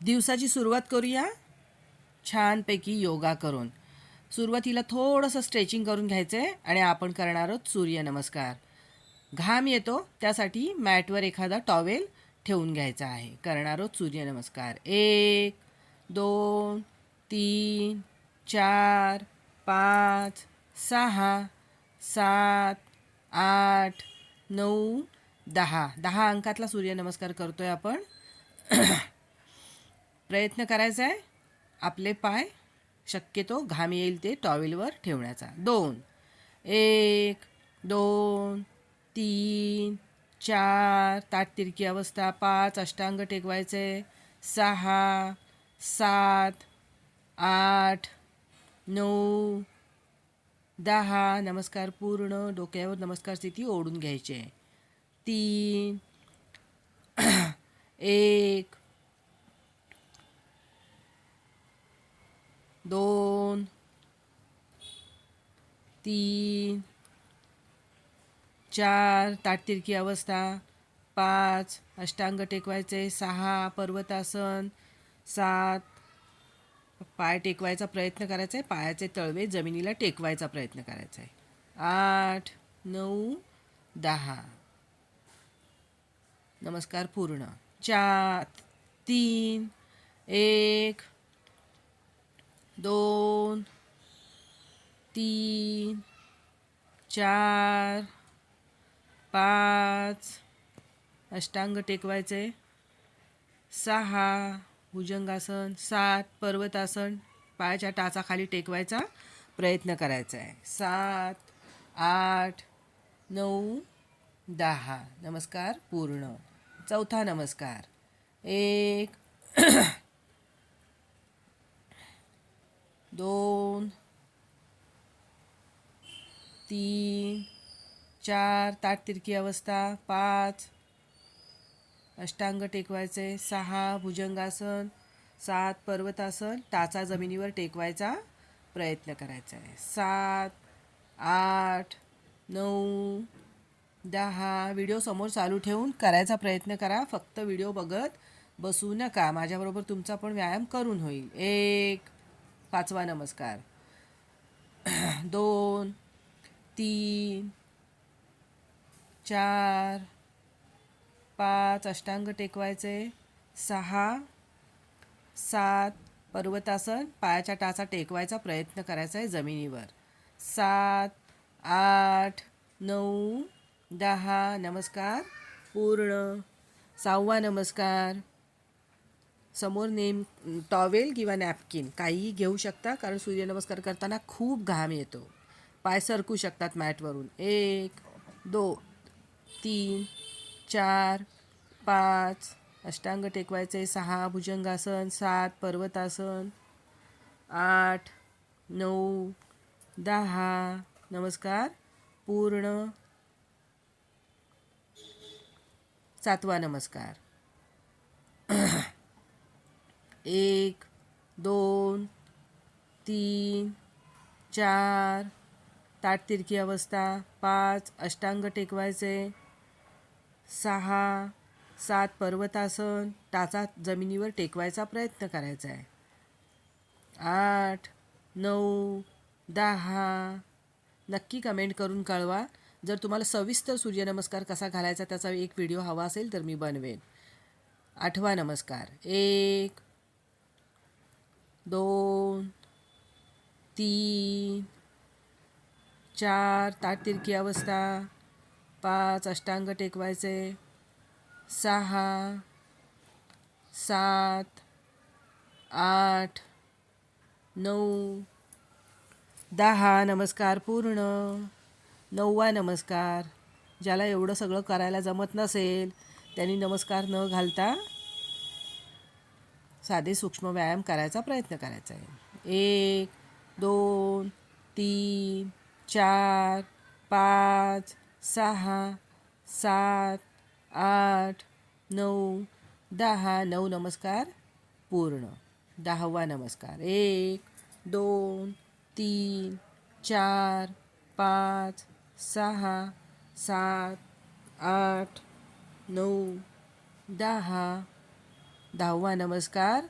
दिवसाची सुरुवात करूया छानपैकी योगा करून. सुरुवातीला थोडंसं स्ट्रेचिंग करून घ्यायचं आहे आणि आपण करणार आहोत सूर्यनमस्कार. घाम येतो त्यासाठी मॅटवर एखादा टॉवेल ठेवून घ्यायचा आहे. करणार आहोत सूर्यनमस्कार. 1 2 3 4 5 6 7 8 9 10. 10 अंकातला सूर्यनमस्कार करतोय आपण. प्रयत्न करायचा आहे आपले पाय शक्यतो घाम येईल ते टॉवेलवर ठेवण्याचा. 2 1 2 3 4 ताट तिरकी अवस्था. 5 अष्टांग टेकवायचे. 6 7 8 9 10. नमस्कार पूर्ण. डोक्यावर नमस्कार स्थिती ओढून घ्यायची. 3 1 2 3 4 ताट तिरकी अवस्था. 5 अष्टांग टेकवायचे. 6 पर्वतासन. 7 पाय टेकवायचा प्रयत्न करायचा आहे. पायाचे तळवे जमिनीला टेकवायचा प्रयत्न करायचा आहे. 8 9 10. नमस्कार पूर्ण. 4 3 1 2 3 4 5 अष्टांग टेकवायचे. 6 भुजंगासन. 7 पर्वतासन. पायाच्या टाचाखाली टेकवायचा प्रयत्न करायचा आहे. 7 8 9 10. नमस्कार पूर्ण. चौथा नमस्कार. 1 2 3 4 ताट तिरकी अवस्था. 5 अष्टांग टेकवायचे. 6 भुजंगासन. 7 पर्वतासन. टाचा जमिनीवर टेकवायचा प्रयत्न करायचा आहे. 7 8 9 10. व्हिडिओ समोर चालू ठेवून करायचा प्रयत्न करा. फक्त व्हिडिओ बघत बसू नका. माझ्याबरोबर तुमचा पण व्यायाम करून होईल. 1 पाचवा नमस्कार. 2 3 4 5 अष्टांग टेकवायचे. 6 7 पर्वतासन. पायाच्या टाचा टेकवायचा प्रयत्न करायचा आहे जमिनीवर. 7 8 9 10. नमस्कार पूर्ण. 6वा नमस्कार. समोर टॉवेल किंवा नॅपकिन काहीही घेऊ शकता कारण सूर्यनमस्कार करताना खूप घाम येतो. पाय सरकू शकतात मॅटवरून. 1 2 3 4 5 अष्टांग टेकवायचे. 6 भुजंगासन. 7 पर्वतासन. 8 9 10. नमस्कार पूर्ण. 7वा नमस्कार. 1 2 3 4 ताट तिरकी अवस्था. 5 अष्टांग टेकवायचे. 6 7 पर्वतासन. टाचा जमिनीवर टेकवायचा प्रयत्न करायचा आहे. 8 9 10. नक्की कमेंट करून कळवा. जर तुम्हाला सविस्तर सूर्यनमस्कार कसा घालायचा त्याचा एक व्हिडिओ हवा असेल तर मी बनवेन. 8वा नमस्कार. 1 2 3 4 ताट तिरकी अवस्था. 5 अष्टांग टेकवायचे. 6 7 8 9 10. नमस्कार पूर्ण. 9वा नमस्कार. ज्याला एवढं सगळं करायला जमत नसेल त्यांनी नमस्कार न घालता साधे सूक्ष्म व्यायाम करायचा प्रयत्न करायचा आहे. 1 2 3 4 5 6 7 8 9 10. 9 नमस्कार पूर्ण. 10वा नमस्कार. 1 2 3 4 5 6 7 8 9 10. 10वा नमस्कार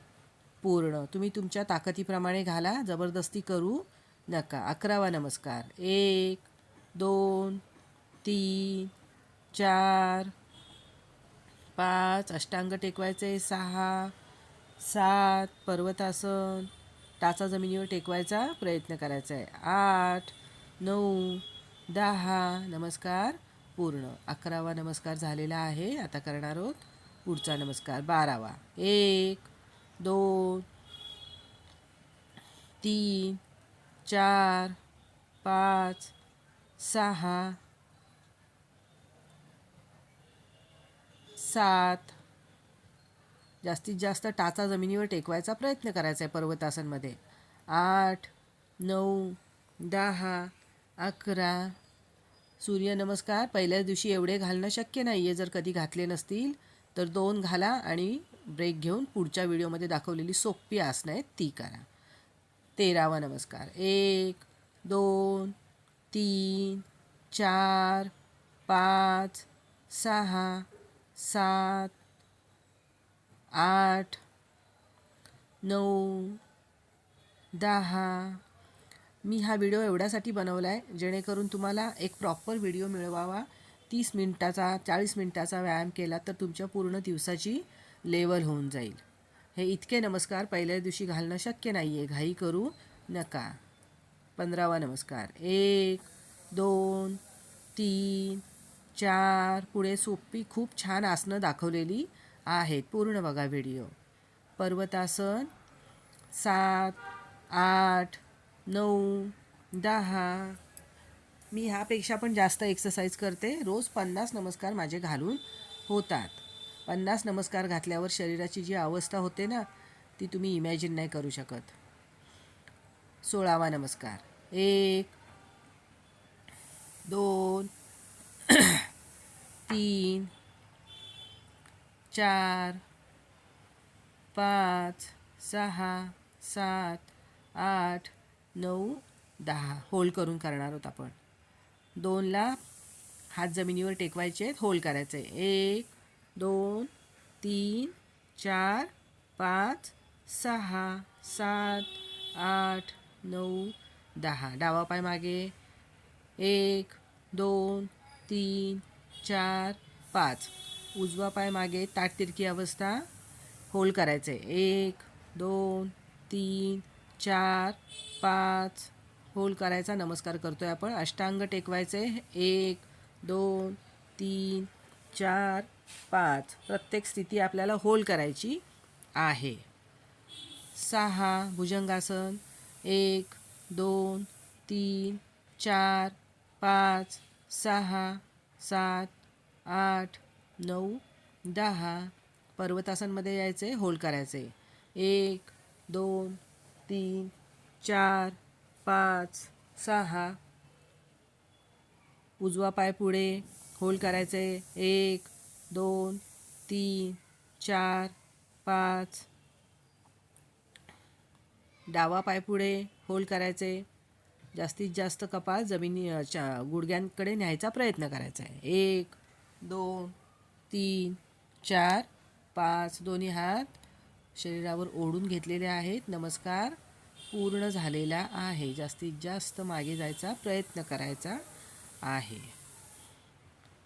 पूर्ण. तुम्ही तुमच्या ताकदीप्रमाणे घाला, जबरदस्ती करू नका. 11वा नमस्कार 1 2 3 4 5 अष्टांग टेकवायचे, 6 7 पर्वतासन, टाचा जमिनीवर टेकवायचा प्रयत्न करायचा आहे, 8 9 10 नमस्कार पूर्ण. 11वा नमस्कार झालेला आहे. आता करणार आहोत पुढचा नमस्कार 12वा 1 2 3 4 5 6 7 जास्तीत जास्त टाचा जमिनीवर टेकवायचा प्रयत्न करायचा आहे पर्वतासनमध्ये, 8 9 10 11. सूर्यनमस्कार पहिल्याच दिवशी एवढे घालणं शक्य नाही आहे. जर कधी घातले नसतील तर 2 घाला आणि ब्रेक घेऊन पुढच्या व्हिडिओमध्ये दाखवलेली सोपी आसनं आहेत ती करा. 13वा नमस्कार 1 2 3 4 5 6 7 8 9 10. मी हा व्हिडिओ एवढ्यासाठी बनवला आहे जेणेकरून तुम्हाला एक प्रॉपर व्हिडिओ मिळवावा. 30 मिनिटाचा 40 मिनिटाचा व्यायाम केला तर तुमच्या पूर्ण दिवसाची लेवल होऊन जाईल. हे इतके नमस्कार पहिल्या दिवशी घालणं शक्य नाही आहे, घाई करू नका. 15वा नमस्कार 1 2 3 4. पुढे सोपी खूप छान आसनं दाखवलेली आहेत, पूर्ण बघा व्हिडिओ. पर्वतासन 7 8 9 10. मी ह्यापेक्षा पण जास्त एक्सरसाइज करते. रोज 50 नमस्कार माझे घालून होतात. 50 नमस्कार घातल्यावर शरीराची जी अवस्था होते ना ती तुम्ही इमॅजिन नाही करू शकत. 16वा नमस्कार 1 2 3 4 5 6 7 8 9 10. होल्ड करून करणार आहोत आपण. 2ला हात जमिनीवर टेकवायचे, होल्ड करायचे, 1 2 3 4 5 6 7 8 9 10. डावा पाय मागे, 1 2 3 4 5. उजवा पाय मागे, ताठ तिरकी अवस्था, होल्ड करायचे, 1 2 3 4 5. होल्ड करायचा. नमस्कार करतोय आपण. अष्टांग टेकवायचे, 1 2 3 4 5. प्रत्येक स्थिती आपल्याला होल्ड करायची आहे. 6 भुजंगासन, 1 2 3 4 5 6 7 8 9 10. पर्वतासनमध्ये यायचे, होल्ड करायचे, 1 2 3 4 5 6. उजवा पाय पुढे, होल्ड करायचे, 1 2 3 4 5. डावा पाय पुढे, होल्ड करायचे. जास्तीत जास्त कपाळ जमिनीच्या गुडघ्यांकडे न्यायचा प्रयत्न करायचा आहे, 1 2 3 4 5. दोन्ही हात शरीरावर ओढून घेतलेले आहेत. नमस्कार पूर्ण झालेला आहे. जास्तीत जास्त मागे जायचा प्रयत्न करायचा आहे.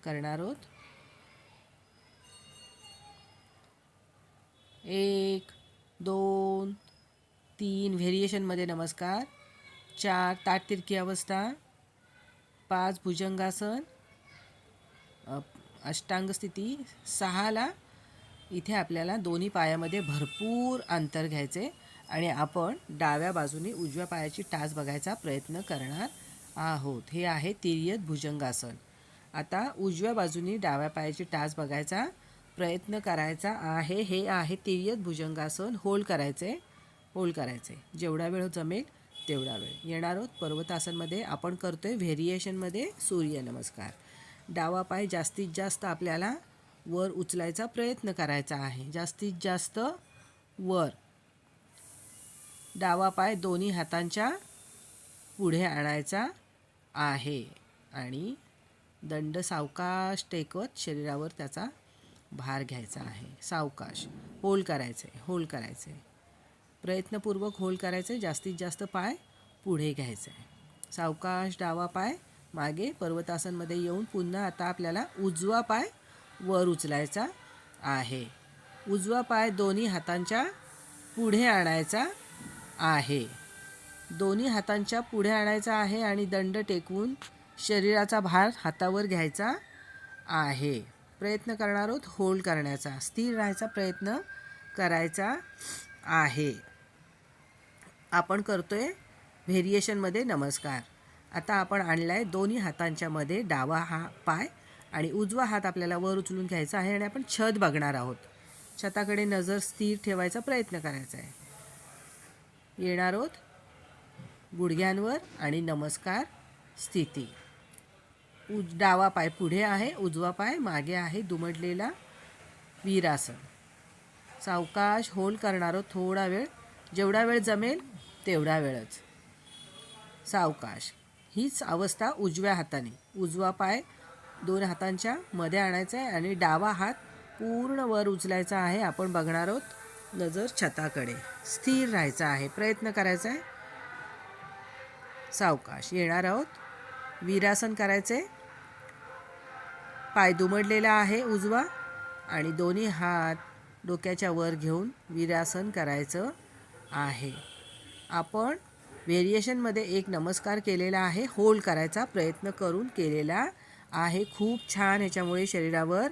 करणार आहोत. 1 2 3 व्हेरिएशनमध्ये नमस्कार, 4 ताठ तिरकी अवस्था, 5 भुजंगासन, अष्टांग स्थिती, 6ला इथे आपल्याला दोन्ही पायामध्ये भरपूर अंतर घ्यायचे आणि आपण डाव्या बाजूने उजव्या पायाची टाच बघायचा प्रयत्न करणार आहोत. हे आहे तिर्यक भुजंगासन. आता उजव्या बाजूने डाव्या पायाची टाच बघायचा प्रयत्न करायचा आहे. हे आहे तिर्यक भुजंगासन. होल्ड करायचे जेवढा वेळ जमेल तेवढा वेळ. येणार आहोत पर्वतासनमध्ये. आपण करतोय व्हेरिएशनमध्ये सूर्यनमस्कार. डावा पाय जास्तीत जास्त आपल्याला वर उचलायचा प्रयत्न करायचा आहे, जास्तीत जास्त वर. डावा पाय दोन्ही हातांच्या पुढे आणायचा आहे आणि दंड सावकाश टेकवत शरीरावर त्याचा भार घ्यायचा आहे. सावकाश होल्ड करायचे, होल्ड करायचे, प्रयत्नपूर्वक होल्ड करायचे. जास्तीत जास्त पाय पुढे घ्यायचे. सावकाश डावा पाय मागे पर्वतासनमध्ये येऊन पुन्हा आता आपल्याला उजवा पाय वर उचलायचा आहे. उजवा पाय दोन्ही हातांच्या पुढे आणायचा आहे. दोन्ही हातांच्या पुढे आणायचा आहे आणि दंड टेकवून शरीराचा भार हातावर घ्यायचा आहे. प्रयत्न करणार आहोत होल्ड करण्याचा, स्थिर राहायचा प्रयत्न करायचा आहे. आपण करतोय व्हेरिएशनमध्ये नमस्कार. आता आपण आणला आहे दोन्ही हातांच्या मध्ये डावा पाय आणि उजवा हात आपल्याला वर उचलून घ्यायचा आहे आणि आपण छत बघणार आहोत. छताकडे नजर स्थिर ठेवायचा प्रयत्न करायचा आहे. येणार आहोत गुडघ्यांवर आणि नमस्कार स्थिती. डावा पाय पुढे आहे, उजवा पाय मागे आहे, दुमडलेला वीरासन. सावकाश होल्ड करणार आहोत थोडा वेळ, जेवढा वेळ जमेल तेवढा वेळच. सावकाश. हीच अवस्था उजव्या हाताने. उजवा पाय दोन हातांच्या मध्ये आणायचा आहे आणि डावा हात पूर्ण वर उचलायचा आहे. आपण बघणार आहोत नजर छताकडे. स्थिर राहायचं आहे, प्रयत्न करायचा आहे. सावकाश. येणार आहोत वीरासन करायचे. पाय दुमडलेला आहे उजवा आणि दोन्ही हात डोक्याच्या वर घेऊन वीरासन करायचं आहे. आपण व्हेरिएशनमध्ये एक नमस्कार केलेला आहे, होल्ड करायचा प्रयत्न करून केलेला आहे. खूप छान. ह्याच्यामुळे शरीरावर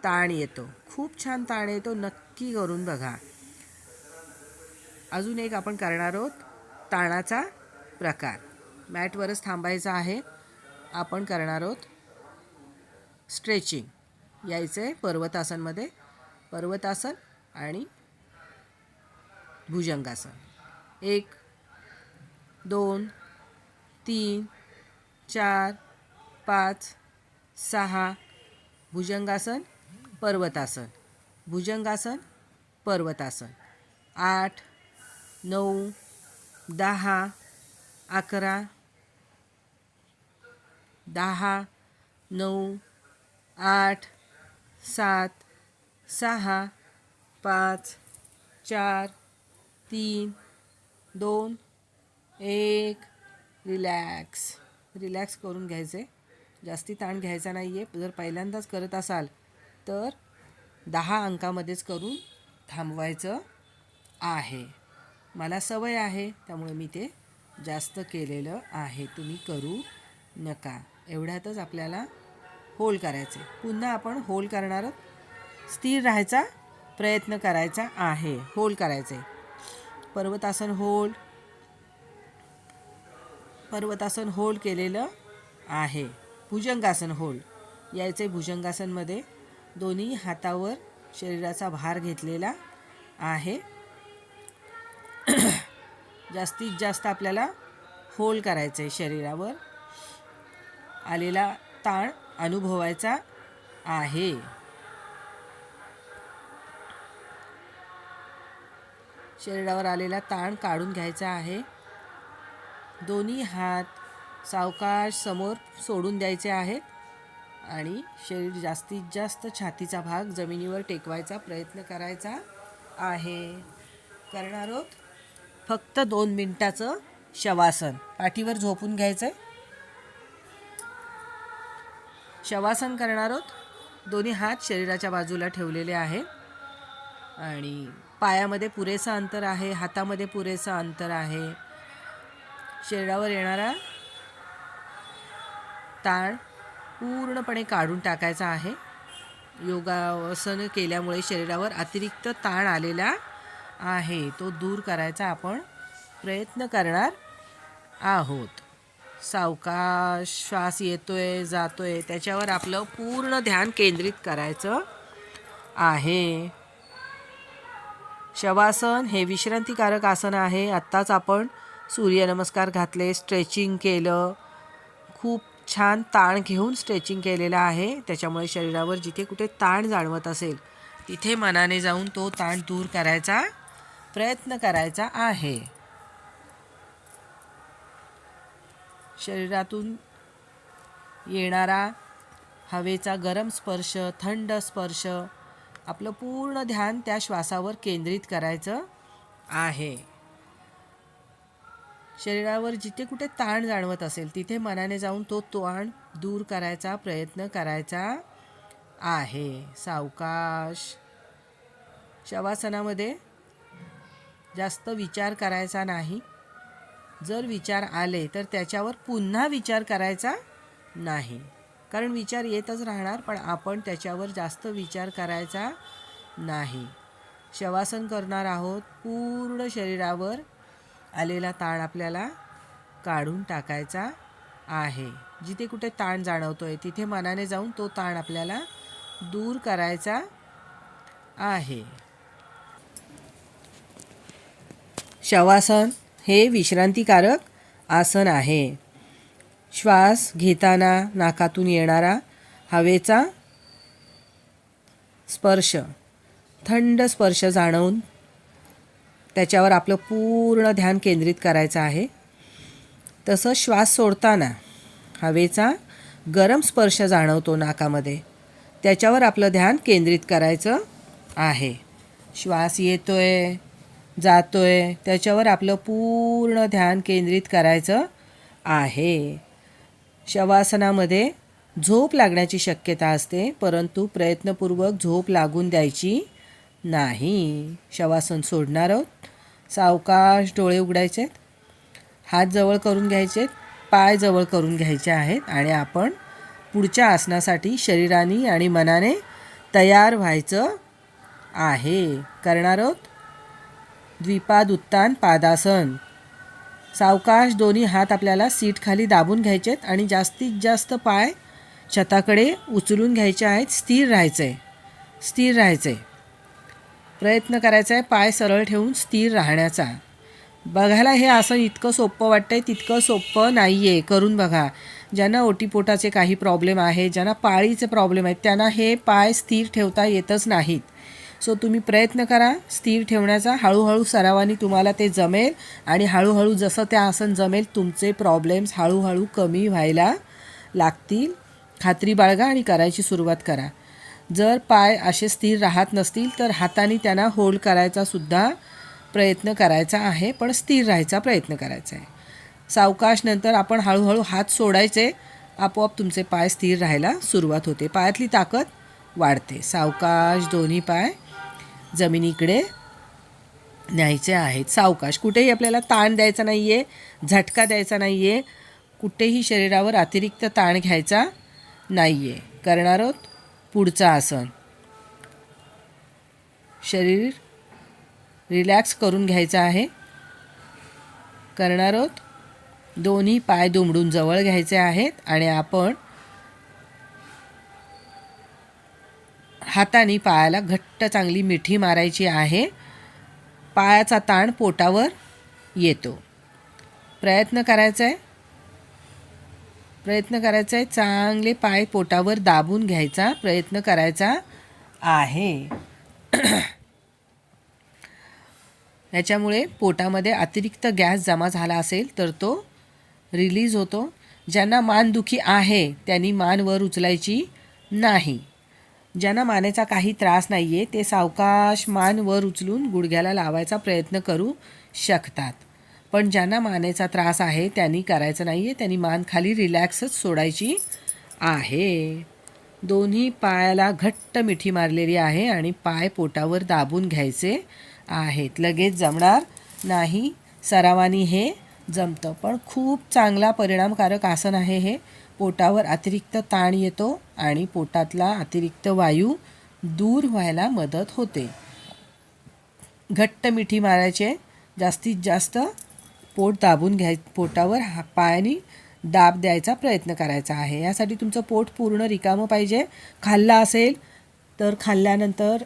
ताण येतो, खूप छान ताण येतो. नक्की करून बघा. अजून एक आपण करणार आहोत ताणाचा प्रकार. मॅटवरच थांबायचं आहे. आपण करणार आहोत स्ट्रेचिंग. यायचं आहे पर्वतासनमध्ये. पर्वतासन आणि भुजंगासन. 1 2 3 4 5 6. भुजंगासन पर्वतासन, भुजंगासन पर्वतासन. 8 9 10 11 10 9 8 7 6 5 4 3 2 1. रिलॅक्स. रिलॅक्स करून घ्यायचे, जास्ती ताण घ्यायचा नाही आहे. जर पहिल्यांदाच करत असाल तर 10 अंकामध्येच करून थांबवायचं आहे. मला सवय आहे त्यामुळे मी ते जास्त केलेलं आहे. तुम्ही करू नका. एवढ्यातच आपल्याला होल्ड करायचे. पुन्हा आपण होल्ड करणार आहोत. स्थिर राहायचा प्रयत्न करायचा आहे. होल्ड करायचे. पर्वतासन होल्ड, पर्वतासन होल्ड केलेलं आहे. भुजंगासन होल्ड. यायचे भुजंगासनमध्ये. दोन्ही हातावर शरीराचा भार घेतलेला आहे. जास्तीत जास्त आपल्याला होल्ड करायचं आहे. शरीरावर आलेला ताण अनुभवायचा आहे. शरीरावर आलेला ताण काढून घ्यायचा आहे. दोन्ही हात सावकाश समोर सोडून द्यायचे आहेत आणि शरीर जास्तीत जास्त छातीचा भाग जमिनीवर टेकवायचा प्रयत्न करायचा आहे. करणार आहोत फक्त 2 मिनिटाचं शवासन. पाठीवर झोपून घ्यायचं आहे. शवासन करणार आहोत. दोन्ही हात शरीराच्या बाजूला ठेवलेले आहे आणि पायामध्ये पुरेसा अंतर आहे, हातामध्ये पुरेसा अंतर आहे. शरीरावर येणारा ताण पूर्णपणे काढून टाकायचा आहे. योगासन केल्यामुळे शरीरावर अतिरिक्त ताण आलेला आहे, तो दूर करायचा आपण प्रयत्न करणार आहोत. सावकाश श्वास येतोय जातोय त्याच्यावर आपलं पूर्ण ध्यान केंद्रित करायचं आहे. शवासन हे विश्रांतीकारक आसन आहे. आत्ताच आपण सूर्यनमस्कार घातले, स्ट्रेचिंग केलं, खूप छान ताण घेऊन स्ट्रेचिंग केलेलं आहे. त्याच्यामुळे शरीरावर जिथे कुठे ताण जाणवत असेल तिथे मनाने जाऊन तो ताण दूर करायचा प्रयत्न करायचा आहे. शरीरातून येणारा हवेचा गरम स्पर्श, थंड स्पर्श आपलं पूर्ण ध्यान त्या श्वासावर केंद्रित करायचं आहे. शरीरावर जिथे कुठे ताण जाणवत असेल तिथे मनाने जाऊन तो ताण दूर करायचा प्रयत्न करायचा आहे. सावकाश. शवासनामध्ये जास्त विचार करायचा नाही. जर विचार आले तर त्याच्यावर पुन्हा विचार करायचा नाही, कारण विचार येतच राहणार, पण आपण त्याच्यावर जास्त विचार करायचा नाही. शवासन करणार आहोत. पूर्ण शरीरावर आलेला ताण आपल्याला काढून टाकायचा आहे. जिथे कुठे ताण जाणवतोय तिथे मनाने जाऊन तो ताण आपल्याला दूर करायचा आहे. शवासन हे विश्रांतीकारक आसन आहे. श्वास घेताना नाकातून येणारा हवेचा स्पर्श, थंड स्पर्श जाणवून त्याच्यावर आपलं पूर्ण ध्यान केंद्रित करायचं आहे. तसं श्वास सोडताना हवेचा गरम स्पर्श जाणवतो नाकामध्ये, त्याच्यावर आपलं ध्यान केंद्रित करायचं आहे. श्वास येतोय जातोय त्याच्यावर आपलं पूर्ण ध्यान केंद्रित करायचं आहे. शवासनामध्ये झोप लागण्याची शक्यता असते, परंतु प्रयत्नपूर्वक झोप लागून द्यायची नाही. शवासन सोडणार आहोत. सावकाश डोळे उघडायचे, हात जवळ करून घ्यायचे, पाय जवळ करून घ्यायचे आहेत आणि आपण पुढच्या आसनासाठी शरीराने आणि मनाने तयार व्हायचं आहे. करणार आहोत द्विपाद उत्तान पादासन. सावकाश दोन्ही हात आपल्याला सीट खाली दाबून घ्यायचेत आणि जास्तीत जास्त पाय छताकडे उचलून घ्यायचे आहेत. स्थिर राहायचं आहे. प्रयत्न करायचा आहे पाय सरळ ठेवून स्थिर राहण्याचा. बघायला हे असं इतकं सोपं वाटतंय, तितकं सोपं नाही आहे. करून बघा. ज्यांना ओटीपोटाचे काही प्रॉब्लेम आहे, ज्यांना पाळीचे प्रॉब्लेम आहेत, त्यांना हे पाय स्थिर ठेवता येतच नाहीत. सो तुम्ही प्रयत्न करा स्थिर ठेवण्याचा. हळूहळू सरावाने तुम्हाला ते जमेल आणि हळूहळू जसं ते आसन जमेल तुमचे प्रॉब्लेम्स हळूहळू कमी व्हायला लागतील. खात्री बाळगा आणि करायची सुरुवात करा. जर पाय असे स्थिर राहत नसतील तर हाताने त्यांना होल्ड करायचा सुद्धा प्रयत्न करायचा आहे, पण स्थिर राहायचा प्रयत्न करायचा आहे. सावकाश नंतर आपण हळूहळू हात सोडायचे, आपोआप तुमचे पाय स्थिर राहायला सुरुवात होते. पायातली ताकद वाढते. सावकाश दोन्ही पाय जमिनीकडे न्यायचे आहेत. सावकाश. कुठेही आपल्याला ताण द्यायचा नाही आहे, झटका द्यायचा नाही आहे, कुठेही शरीरावर अतिरिक्त ताण घ्यायचा नाही आहे. करणार आहोत पुढचं आसन. शरीर रिलॅक्स करून घ्यायचं आहे. करणार आहोत दोन्ही पाय दुमडून जवळ घ्यायचे आहेत आणि आपण हाताने पायाला घट्ट चांगली मिठी मारायची आहे. पायाचा ताण पोटावर येतो. प्रयत्न करायचा आहे चांगले पाय पोटावर दाबून घ्यायचा प्रयत्न करायचा आहे. याच्यामुळे पोटामध्ये अतिरिक्त गॅस जमा झाला असेल तर तो रिलीज होतो. ज्यांना मानदुखी आहे त्यांनी मान वर उचलायची नाही. ज्यांना मानेचा काही त्रास नाही आहे ते सावकाश मान वर उचलून गुडघ्याला लावायचा प्रयत्न करू शकतात. पण ज्यांना मानेचा त्रास आहे त्यांनी करायचं नाही आहे, त्यांनी मान खाली रिलॅक्सच सोडायची आहे. दोन्ही पायाला घट्ट मिठी मारलेली आहे आणि पाय पोटावर दाबून घ्यायचे आहेत. लगेच जमणार नाही, सरावानी हे जमतं, पण खूप चांगला परिणामकारक आसन आहे हे. पोटावर अतिरिक्त ताण येतो आणि पोटातला अतिरिक्त वायू दूर व्हायला मदत होते. घट्ट मिठी मारायचे, जास्तीत जास्त पोट दाबून पोटावर पायाने दाब द्यायचा प्रयत्न करायचा आहे. यासाठी तुमचं पोट पूर्ण रिकामं पाहिजे. खाल्ला असेल तर खाल्ल्यानंतर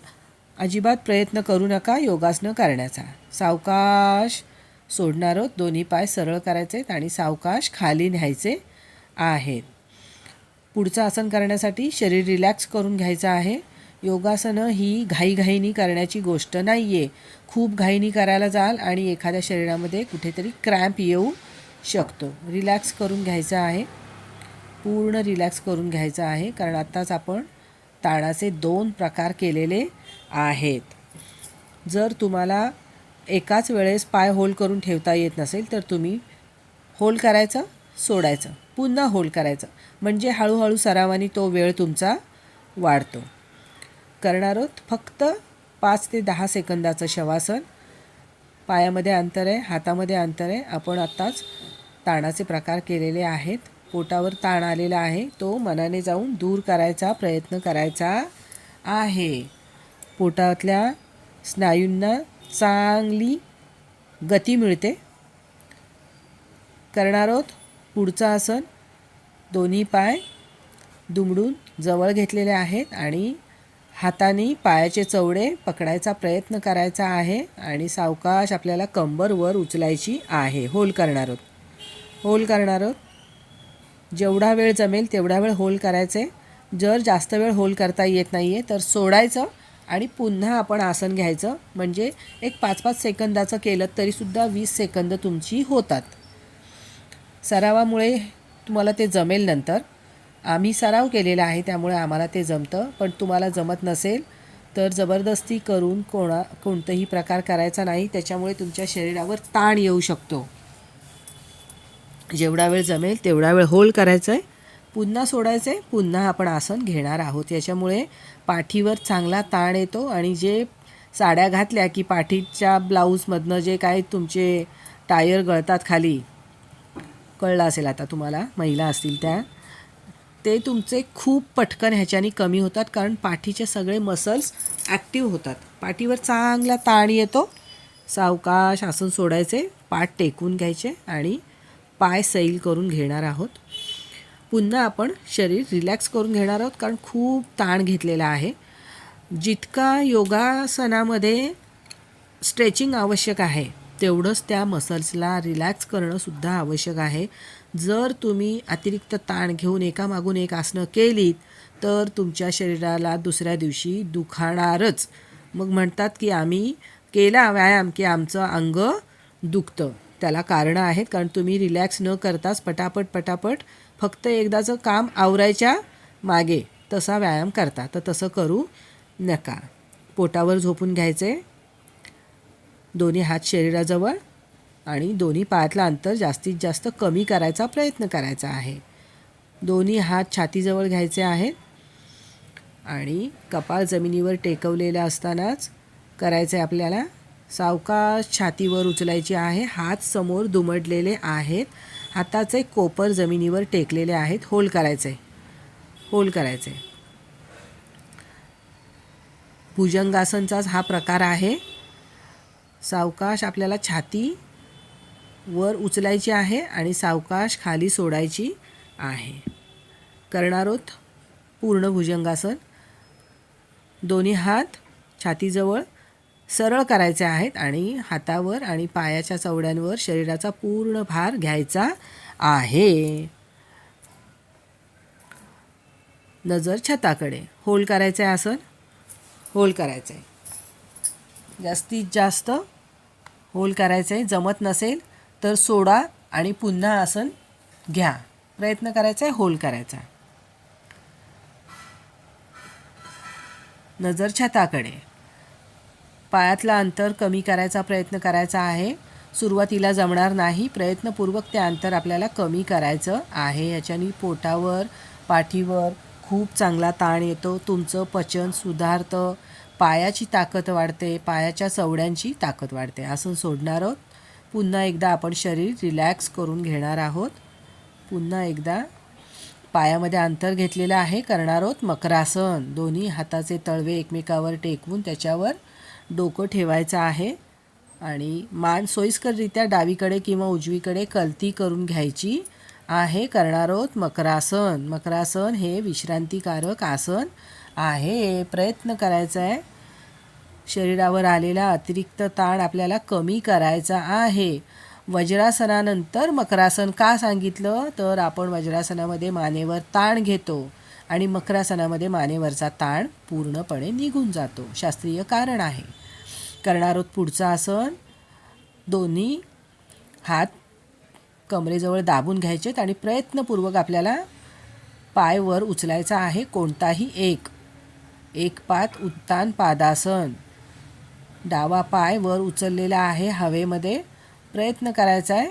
अजिबात प्रयत्न करू नका योगासनं करण्याचा. सावकाश सोडणार आहोत. दोन्ही पाय सरळ करायचे आणि सावकाश खाली न्यायचे आहेत. पुढचं आसन करण्यासाठी शरीर रिलॅक्स करून घ्यायचं आहे. योगासनं ही घाईघाईनी करण्याची गोष्ट नाही आहे. खूप घाईनी करायला जाल आणि एखाद्या शरीरामध्ये कुठेतरी क्रॅम्प येऊ शकतो. रिलॅक्स करून घ्यायचं आहे, पूर्ण रिलॅक्स करून घ्यायचं आहे, कारण आत्ताच आपण ताणाचे 2 प्रकार केलेले आहेत. जर तुम्हाला एकाच वेळेस पाय होल्ड करून ठेवता येत नसेल तर तुम्ही होल्ड करायचं, सोडायचं, पुन्हा होल्ड करायचं, म्हणजे हळूहळू सरावाने तो वेळ तुमचा वाढतो. करणार आहोत फक्त 5 ते 10 सेकंदाचं शवासन. पायामध्ये अंतर आहे, हातामध्ये अंतर आहे. आपण आत्ताच ताणाचे प्रकार केलेले आहेत. पोटावर ताण आलेला आहे, तो मनाने जाऊन दूर करायचा प्रयत्न करायचा आहे. पोटातल्या स्नायूंना चांगली गती मिळते. करणार आहोत पुढचं आसन. दोन्ही पाय दुमडून जवळ घेतलेले आहेत आणि हाताने पायाचे चवडे पकडायचा प्रयत्न करायचा आहे आणि सावकाश आपल्याला कंबर वर उचलायची आहे. होल्ड करणार आहोत. होल्ड करणार आहोत. जेवढा वेळ जमेल तेवढा वेळ होल्ड करायचे. जर जास्त वेळ होल्ड करता येत नाही आहे तर सोडायचं आणि पुन्हा आपण आसन घ्यायचं. म्हणजे एक 5-5 सेकंदाचं केलं तरीसुद्धा 20 सेकंद तुमची होतात. सरावामुळे तुम्हाला ते जमेल नंतर. आम्ही सराव केलेला आहे त्यामुळे आम्हाला ते जमतं. पण तुम्हाला जमत नसेल तर जबरदस्ती करून कोणताही प्रकार करायचा नाही. त्याच्यामुळे तुमच्या शरीरावर ताण येऊ शकतो. जेवढा वेळ जमेल तेवढा वेळ होल्ड करायचं आहे, पुन्हा सोडायचं आहे, पुन्हा आपण आसन घेणार आहोत. याच्यामुळे पाठीवर चांगला ताण येतो आणि जे साड्या घातल्या की पाठीच्या ब्लाऊजमधनं जे काय तुमचे टायर गळतात खाली, कळलं असेल आता तुम्हाला, महिला असतील त्या, ते तुमचे खूप पटकन ह्याच्याने कमी होतात. कारण पाठीचे सगळे मसल्स ॲक्टिव्ह होतात. पाठीवर चांगला ताण येतो. सावकाश आसन सोडायचे, पाठ टेकवून घ्यायचे आणि पाय सैल करून घेणार आहोत. पुन्हा आपण शरीर रिलॅक्स करून घेणार आहोत कारण खूप ताण घेतलेला आहे. जितका योगासनामध्ये स्ट्रेचिंग आवश्यक आहे तेवढंच त्या मसल्सला रिलॅक्स करणंसुद्धा आवश्यक आहे. जर तुम्ही अतिरिक्त ताण घेऊन एकामागून एक आसनं केलीत तर तुमच्या शरीराला दुसऱ्या दिवशी दुखाणारच. मग म्हणतात की आम्ही केला व्यायाम की आमचं अंग दुखतं. त्याला कारणं आहेत. कारण तुम्ही रिलॅक्स न करताच पटापट फक्त एकदाचं काम आवरायच्या मागे तसा व्यायाम करता. तर तसं करू नका. पोटावर झोपून घ्यायचे, दोन्ही हात शरीराजवळ आणि दोन्ही पायातलं अंतर जास्तीत जास्त कमी करायचा प्रयत्न करायचा आहे. दोन्ही हात छातीजवळ घ्यायचे आहेत आणि कपाळ जमिनीवर टेकवलेलं असतानाच करायचं आहे आपल्याला. सावकाश छातीवर उचलायची आहे. हात समोर दुमडलेले आहेत. हाताचे कोपर जमिनीवर टेकलेले आहेत. होल्ड करायचे, होल्ड करायचे. भुजंगासनचाच हा प्रकार आहे. सावकाश आपल्याला छाती वर उचलायची आहे आणि सावकाश खाली सोडायची आहे. करणार आहोत पूर्ण भुजंगासन. दोन्ही हात छातीजवळ सरळ करायचे आहेत आणि हातावर आणि पायाच्या चवड्यांवर शरीराचा पूर्ण भार घ्यायचा आहे. नजर छताकडे. होल्ड करायचं आहे आसन, होल्ड करायचं आहे. जास्तीत जास्त होल्ड करायचं आहे. जमत नसेल तर सोडा आणि पुन्हा आसन घ्या. प्रयत्न करायचा आहे होल्ड करायचा. नजर छताकडे. पायातलं अंतर कमी करायचा प्रयत्न करायचा आहे. सुरुवातीला जमणार नाही. प्रयत्नपूर्वक ते अंतर आपल्याला कमी करायचं आहे. याच्याने पोटावर, पाठीवर खूप चांगला ताण येतो. तुमचं पचन सुधारतं, पायाची ताकद वाढते, पायाच्या चवड्यांची ताकद वाढते. आसन सोडणार आहोत. पुन्हा एकदा आपण शरीर रिलॅक्स करून घेणार आहोत. पुन्हा एकदा पायामध्ये अंतर घेतलेलं आहे. करणार आहोत मकरासन. दोन्ही हाताचे तळवे एकमेकावर टेकवून त्याच्यावर डोकं ठेवायचं आहे आणि मान सोयीस्कररित्या डावीकडे किंवा उजवीकडे कलती करून घ्यायची आहे. करणार आहोत मकरासन. मकरासन हे विश्रांतीकारक आसन आहे. प्रयत्न करायचा आहे. शरीरावर आलेला अतिरिक्त ताण आपल्याला कमी करायचा आहे. वज्रासनानंतर मकरासन का सांगितलं तर आपण वज्रासनामध्ये मानेवर ताण घेतो आणि मकरासनामध्ये मानेवरचा ताण पूर्णपणे निघून जातो. शास्त्रीय कारण आहे. करणार आहोत पुढचं आसन. दोन्ही हात कमरेजवळ दाबून घ्यायचेत आणि प्रयत्नपूर्वक आपल्याला पाय वर उचलायचा आहे. कोणताही एक. एकपात उत्तान पादासन. डावा पाय वर उचललेला आहे हवेमध्ये. प्रयत्न करायचा आहे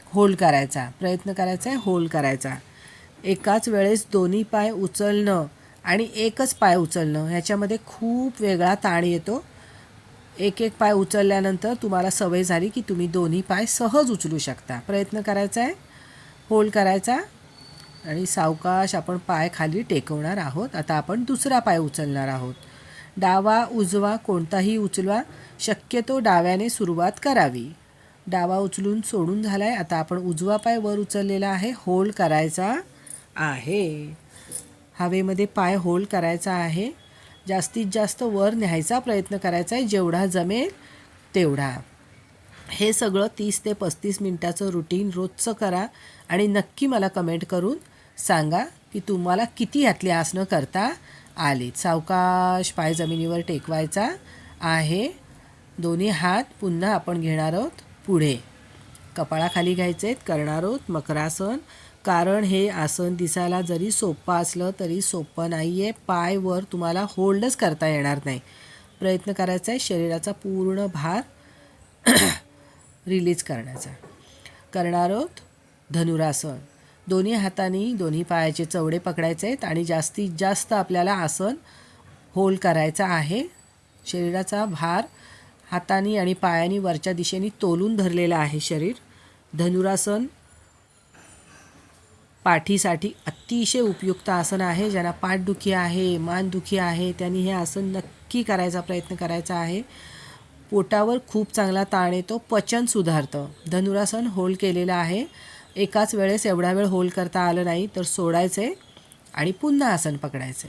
होल्ड करायचा, प्रयत्न करायचा आहे होल्ड करायचा. एकाच वेळेस दोन्ही पाय उचलणं आणि एकच पाय उचलणं ह्याच्यामध्ये खूप वेगळा ताण येतो. एक एक पाय उचलल्यानंतर तुम्हाला सवय झाली की तुम्ही दोन्ही पाय सहज उचलू शकता. प्रयत्न करायचा आहे होल्ड करायचा आणि सावकाश आपण पाय खाली टेकवणार आहोत. आता आपण दुसरा पाय उचलणार आहोत. डावा उजवा कोणताही उचलवा, शक्यतो डाव्याने सुरुवात करावी. डावा उचलून सोडून झाला आहे. आता आपण उजवा पाय वर उचललेला आहे, होल्ड करायचा आहे. हवेमध्ये पाय होल्ड करायचा आहे. जास्तीत जास्त वर न्यायचा प्रयत्न करायचा आहे, जेवढा जमेल तेवढा. हे सगळं 30 ते 35 मिनटाचं रुटीन रोजचं करा आणि नक्की मला कमेंट करून सांगा की तुम्हाला किती ह्यातली आसनं करता आलीत. सावकाश पाय जमिनीवर टेकवायचा आहे. दोन्ही हात पुन्हा आपण घेणार आहोत पुढे, कपाळाखाली घ्यायचे आहेत. करणार आहोत मकरासन. कारण हे आसन दिसायला जरी सोपं असलं तरी सोपं नाही आहे. पाय वर तुम्हाला होल्डच करता येणार नाही. प्रयत्न करायचा आहे शरीराचा पूर्ण भार रिलीज करण्याचा. करणार आहोत धनुरासन. दोन्ही हातांनी दोन्ही पायाचे चवडे पकडायचे आहेत आणि जास्तीत जास्त आपल्याला आसन होल्ड करायचा आहे. शरीराचा भार हातांनी आणि पायांनी वरच्या दिशेने तोलून धरलेला आहे शरीर. धनुरासन पाठीसाठी अतिशय उपयुक्त आसन आहे. ज्यांना पाठदुखी आहे, मानदुखी आहे, त्यांनी हे आसन नक्की करायचा प्रयत्न करायचा आहे. पोटावर खूप चांगला ताण येतो, पचन सुधारतं. धनुरासन होल्ड केलेलं आहे. एकाच वेळेस एवढा वेळ होल्ड करता आलं नाही तर सोडायचे आणि पुन्हा आसन पकडायचे.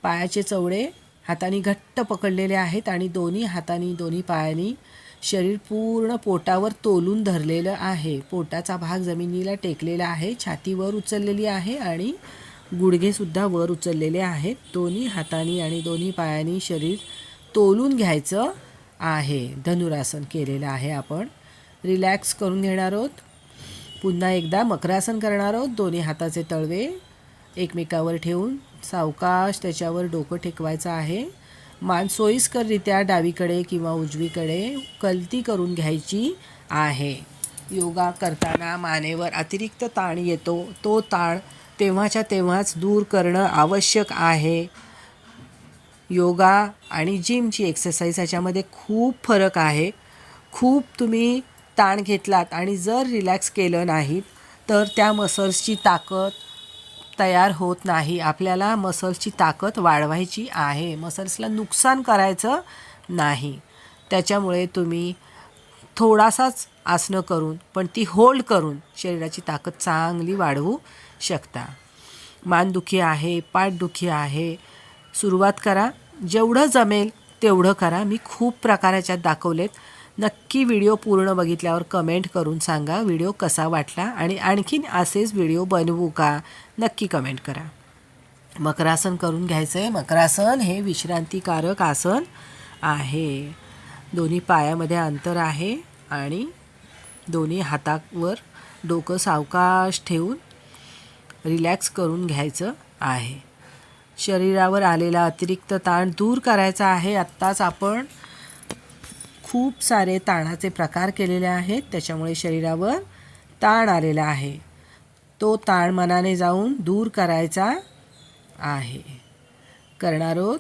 पायाचे चवडे हाताने घट्ट पकडलेले आहेत आणि दोन्ही हातांनी दोन्ही पायांनी शरीर पूर्ण पोटावर तोलून धरलेलं आहे. पोटाचा भाग जमिनीला टेकलेला आहे. छाती वर उचललेली आहे आणि गुडघेसुद्धा वर उचललेले आहेत. दोन्ही हातांनी आणि दोन्ही पायांनी शरीर तोलून घ्यायचं आहे. धनुरासन केलेलं आहे आपण. रिलॅक्स करून घेणार आहोत. पुन्हा एकदा मकरासन करणार आहोत. दोन्ही हाताचे तळवे एकमेकावर ठेवून सावकाश त्याच्यावर डोकं टेकवायचं आहे. मान सोयीस्कररित्या डावीकडे किंवा उजवीकडे कलती करून घ्यायची आहे. योगा करताना मानेवर अतिरिक्त ताण येतो, तो ताण तेव्हाच्या तेव्हाच दूर करणं आवश्यक आहे. योगा आणि जिमची एक्सरसाइज ह्याच्यामध्ये खूप फरक आहे. खूप तुम्ही ताण घेतलात आणि जर रिलॅक्स केलं नाहीत तर त्या मसल्सची ताकद तयार होत नाही. आपल्याला मसल्सची ताकद वाढवायची आहे, मसल्सला नुकसान करायचं नाही. त्याच्यामुळे तुम्ही थोडासाच आसनं करून पण ती होल्ड करून शरीराची ताकद चांगली वाढवू शकता. मानदुखी आहे, पाठदुखी आहे, सुरुवात करा. जेवढं जमेल तेवढं करा. मी खूप प्रकाराच्यात दाखवलेत. नक्की व्हिडिओ पूर्ण बघितल्यावर कमेंट करून सांगा व्हिडिओ कसा वाटला आणि आणखीन असेच व्हिडिओ बनवू का, नक्की कमेंट करा. मकरासन करून घ्यायचं आहे. मकरासन हे विश्रांतीकारक आसन आहे. दोन्ही पायामध्ये अंतर आहे आणि दोन्ही हातावर डोकं सावकाश ठेवून रिलॅक्स करून घ्यायचं आहे. शरीरावर आलेला अतिरिक्त ताण दूर करायचा आहे. आत्ताच आपण खूप सारे ताणाचे प्रकार केलेले आहेत, त्याच्यामुळे शरीरावर ताण आलेला आहे. तो ताण मनाने जाऊन दूर करायचा आहे. करणार आहोत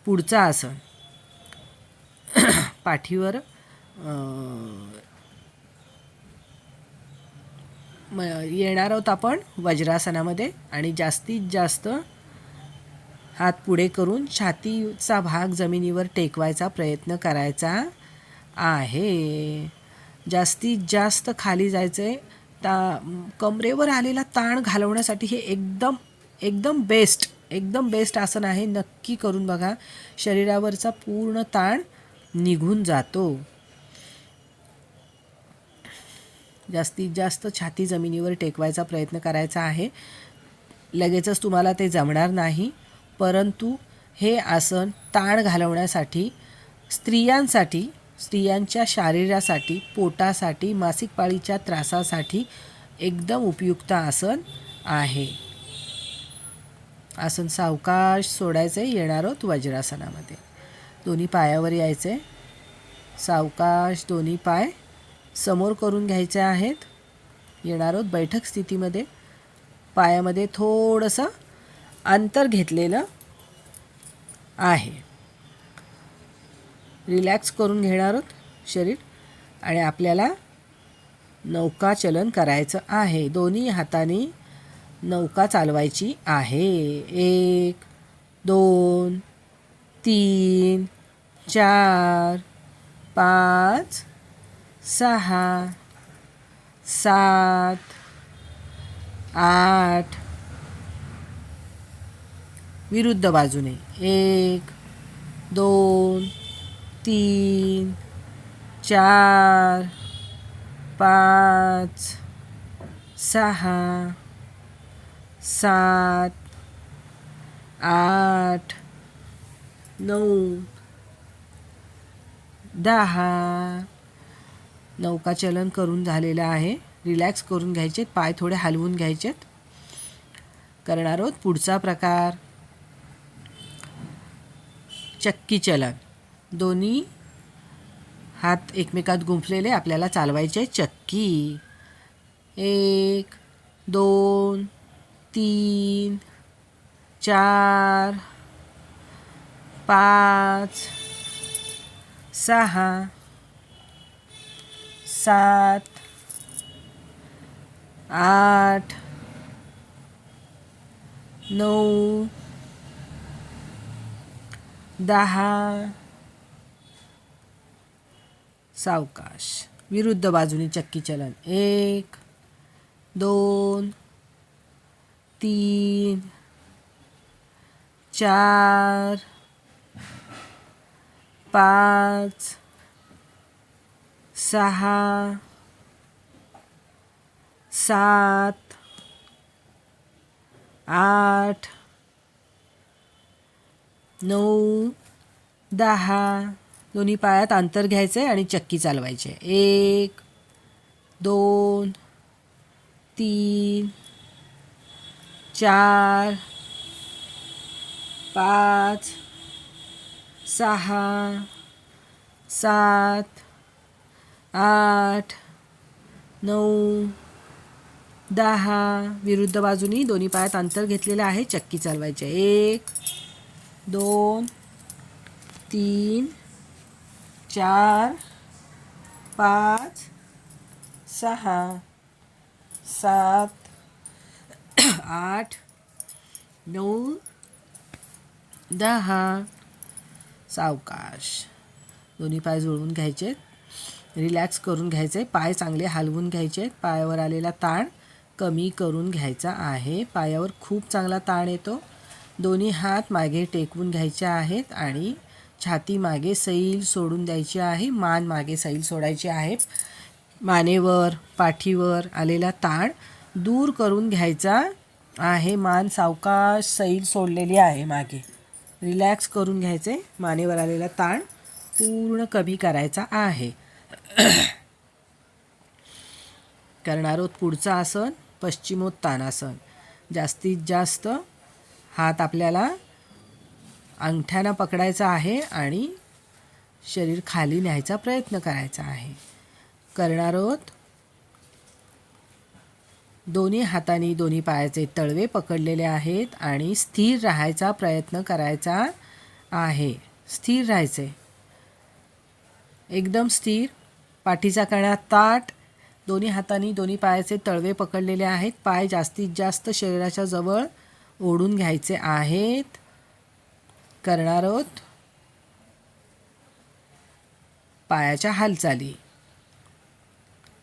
पुढचं आसन. पाठीवर येणार आहोत आपण वज्रासनामध्ये आणि जास्तीत जास्त हात पुढे करून छातीचा भाग जमिनीवर टेकवायचा प्रयत्न करायचा आहे. जास्तीत जास्त खाली जायचं आहे. कमरेवर आलेला ताण घालवण्यासाठी हे एकदम बेस्ट आसन आहे. नक्की करून बघा. शरीरावरचा पूर्ण ताण निघून जातो. जास्तीत जास्त छाती जमिनीवर टेकवायचा प्रयत्न करायचा आहे. लगेचच तुम्हाला ते जमणार नाही, परंतु हे आसन ताण घालवण्यासाठी स्त्रियांच्या शरीरासाठी, पोटासाठी, मासिक पाळीच्या त्रासासाठी एकदम उपयुक्त आसन आहे. आसन सावकाश सोडायचे, येणार आहोत वज्रासनामध्ये. दोन्ही पायावर यायचे, सावकाश दोन्ही पाय समोर करून घ्यायचे आहेत. येणार आहोत बैठक स्थितीमध्ये. पायामध्ये थोडंसं अंतर घेतलेलं आहे. रिलॅक्स करून घेणार आहोत शरीर आणि आपल्याला नौकाचलन करायचं आहे. दोन्ही हातांनी नौका चालवायची आहे. 1 2 3 4 5 6 7 8. विरुद्ध बाजूने 1 2 3 4 5 6 7 8 9 10. नौकाचलन करून झालेलं आहे. रिलॅक्स करून घ्यायचे, पाय थोडे हलवून घ्यायचेत. करणार आहोत पुढचा प्रकार चक्की चलन. दोन्ही हात एकमेकात गुंफलेले आपल्याला चालवायचे चक्की. 1 2 3 4 5 6 7 8 9 10. सावकाश विरुद्ध बाजूनी चक्की चलन. 1 2 3 4 5 6 7 8 9 10. दोन्ही पायात अंतर घ्यायचे आणि चक्की चालवायचे. 1 2 3 4 5 6 7 8 9 10. विरुद्ध बाजूनी दोन्ही पायात अंतर घेतलेलं आहे, चक्की चालवायचे. 1 2 3 4 5 6 7 8 9 10. सावकाश दोन्ही पाय जुळवून घ्यायचे, रिलॅक्स करून घ्यायचे, पाय चांगले हलवून घ्यायचे. पायावर आलेला ताण कमी करून घ्यायचा आहे. पायावर खूप चांगला ताण येतो. दोन्ही हात मागे टेकवून घ्यायचे आहेत आणि छाती मागे सैल सोडून द्यायची आहे. मान मागे सैल सोडायची आहे. मानेवर पाठीवर आलेला ताण दूर करून घ्यायचा आहे. मान सावकाश सैल सोडलेली आहे मागे. रिलॅक्स करून घ्यायचे. मानेवर आलेला ताण पूर्ण कमी करायचा आहे. करणार आहोत पुढचं आसन पश्चिमोत्तानासन. जास्तीत जास्त हात आपल्याला अंगठ्यानं पकडायचा आहे आणि शरीर खाली न्यायचा प्रयत्न करायचा आहे. करणार आहोत दोन्ही हातांनी दोन्ही पायाचे तळवे पकडलेले आहेत आणि स्थिर राहायचा प्रयत्न करायचा आहे. स्थिर राहायचे, एकदम स्थिर. पाठीचा कणा ताठ. दोन्ही हातांनी दोन्ही पायाचे तळवे पकडलेले आहेत. पाय जास्तीत जास्त शरीराच्या जवळ ओढून घ्यायचे आहेत. करणार आहोत पायाच्या हालचाली.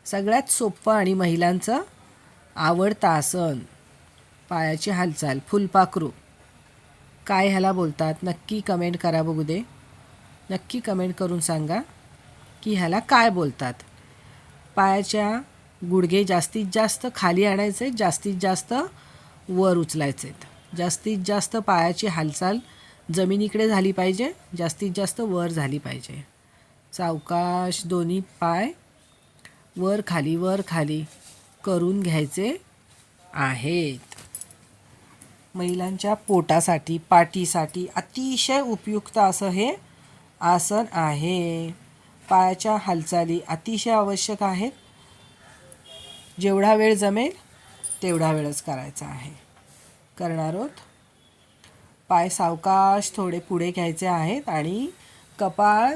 सगळ्यात सोपं आणि महिलांचं आवडतं आसन पायाची हालचाल. फुलपाखरू काय ह्याला बोलतात? नक्की कमेंट करा, बघू दे. नक्की कमेंट करून सांगा की ह्याला काय बोलतात. पायाच्या गुडघे जास्तीत जास्त खाली आणायचे, जास्तीत जास्त वर उचलायचे. जास्तीत जास्त पायाची हालचाल जमिनीकडे झाली पाहिजे, जास्तीत जास्त वर झाली पाहिजे. सावकाश दोन्ही पाय वर खाली करून घ्यायचे आहेत. महिलांच्या पोटासाठी, पाठीसाठी अतिशय उपयुक्त असं हे आसन आहे. पायाच्या हालचाली अतिशय आवश्यक आहेत. जेवढा वेळ जमेल तेवढा वेळच करायचा आहे. करणार आहोत. पाय सावकाश थोडे पुढे घ्यायचे आहेत आणि कपाळ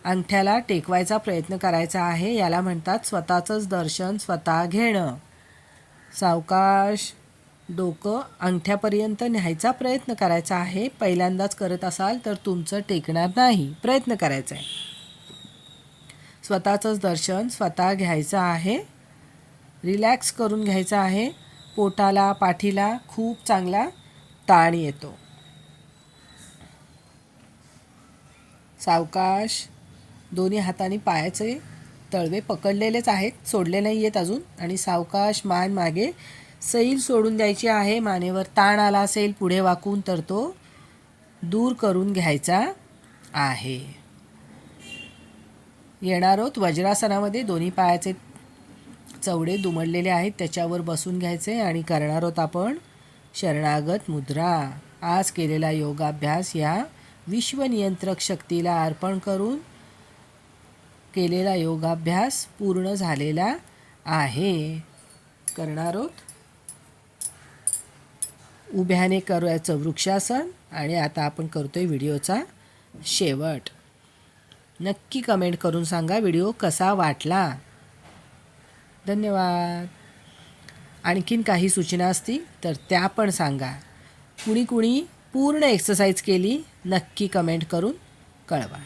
अंगठ्याला टेकवायचा प्रयत्न करायचा आहे. याला म्हणतात स्वतःचंच दर्शन स्वतः घेणं. सावकाश डोकं अंगठ्यापर्यंत न्यायचा प्रयत्न करायचा आहे. पहिल्यांदाच करत असाल तर तुमचं टेकणार नाही, प्रयत्न करायचा आहे. स्वतःचंच दर्शन स्वतः घ्यायचं आहे. रिलॅक्स करून घ्यायचं आहे. पोटाला, पाठीला खूप चांगला ताण येतो. सावकाश दोन्ही हातांनी पायाचे तळवे पकडलेलेच आहेत, सोडले नाही आहेत अजून. आणि सावकाश मान मागे सैल सोडून द्यायची आहे. मानेवर ताण आला असेल पुढे वाकून तर तो दूर करून घ्यायचा आहे. येणार आहोत वज्रासनामध्ये. दोन्ही पायाचे चवडे दुमडलेले आहेत, त्याच्यावर बसून घ्यायचे आणि करणार आहोत आपण शरणागत मुद्रा. आज केलेला योगाभ्यास या विश्वनियंत्रक शक्तीला अर्पण करून केलेला योगाभ्यास पूर्ण झालेला आहे. करणार आहोत उभ्याने करायचं वृक्षासन. आणि आता आपण करतोय व्हिडिओचा शेवट. नक्की कमेंट करून सांगा व्हिडिओ कसा वाटला. धन्यवाद. आणखीन काही सूचना असतील तर त्या पण सांगा. कुणी पूर्ण एक्सरसाइज केली नक्की कमेंट करून कळवा.